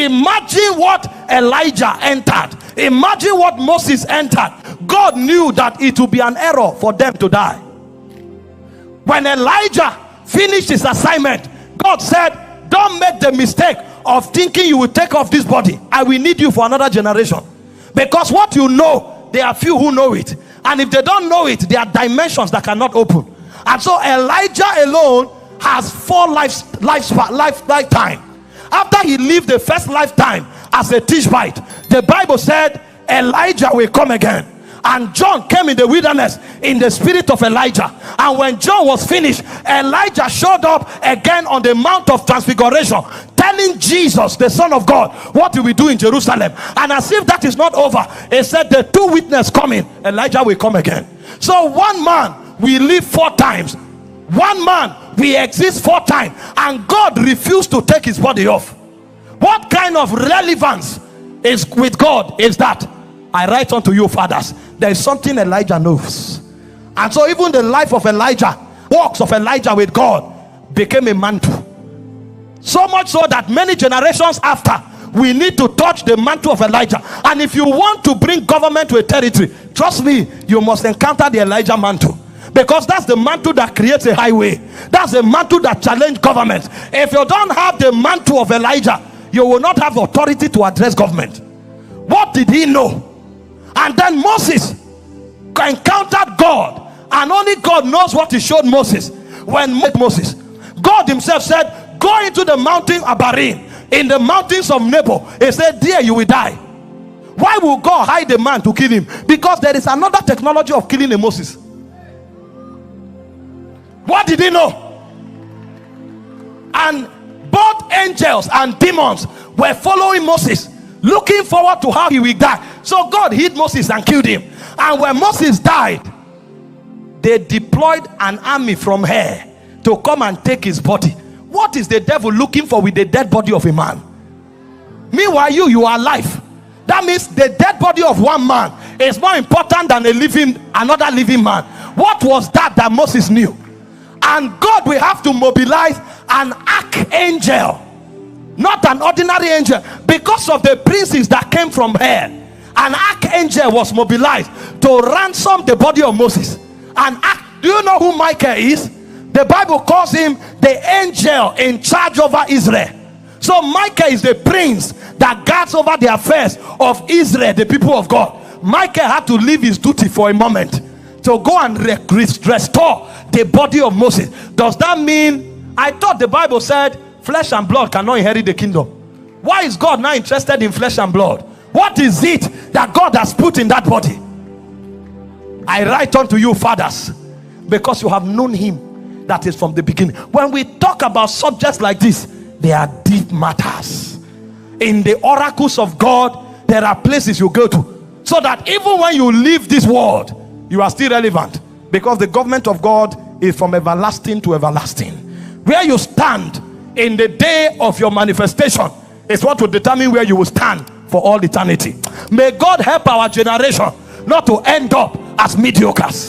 Imagine what Elijah entered. Imagine what Moses entered. God knew that it would be an error for them to die. When Elijah finished his assignment, God said, don't make the mistake of thinking you will take off this body. I will need you for another generation. Because what you know, there are few who know it. And if they don't know it, there are dimensions that cannot open. And so Elijah alone has 4 lifetime. After he lived the first lifetime as a Tishbite, the Bible said Elijah will come again. And John came in the wilderness in the spirit of Elijah. And when John was finished, Elijah showed up again on the Mount of Transfiguration, telling Jesus, the Son of God, what he will do in Jerusalem. And as if that is not over, he said the 2 witnesses coming, Elijah will come again. So one man will live 4 times. One man will exist 4 times. And God refused to take his body off. What kind of relevance is with God is that? I write unto you, fathers, there is something Elijah knows. And so even the life of Elijah, works of Elijah with God, became a mantle. So much so that many generations after, we need to touch the mantle of Elijah. And if you want to bring government to a territory, trust me, you must encounter the Elijah mantle. Because that's the mantle that creates a highway. That's the mantle that challenges government. If you don't have the mantle of Elijah, you will not have authority to address government. What did he know? And then Moses encountered God, and only God knows what he showed Moses. When Moses, God himself said, go into the mountain Abarim, in the mountains of Nebo. He said, there you will die. Why will God hide a man to kill him? Because there is another technology of killing a Moses. What did he know? And both angels and demons were following Moses, looking forward to how he will die. So God hid Moses and killed him. And when Moses died, they deployed an army from here to come and take his body. What is the devil looking for with the dead body of a man? Meanwhile, you are alive. That means the dead body of one man is more important than another living man. What was that Moses knew? And God will have to mobilize an archangel, not an ordinary angel, because of the princes that came from here. An archangel was mobilized to ransom the body of Moses. Do you know who Michael is? The Bible calls him the angel in charge over Israel. So Michael is the prince that guards over the affairs of Israel, the people of God. Michael had to leave his duty for a moment to go and restore the body of Moses. Does that mean, I thought the Bible said flesh and blood cannot inherit the kingdom? Why is God now interested in flesh and blood? What is it that God has put in that body? I write unto you, fathers, because you have known him that is from the beginning. When we talk about subjects like this, they are deep matters. In the oracles of God, there are places you go to, so that even when you leave this world, you are still relevant. Because the government of God is from everlasting to everlasting. Where you stand in the day of your manifestation is what will determine where you will stand for all eternity. May God help our generation not to end up as mediocres.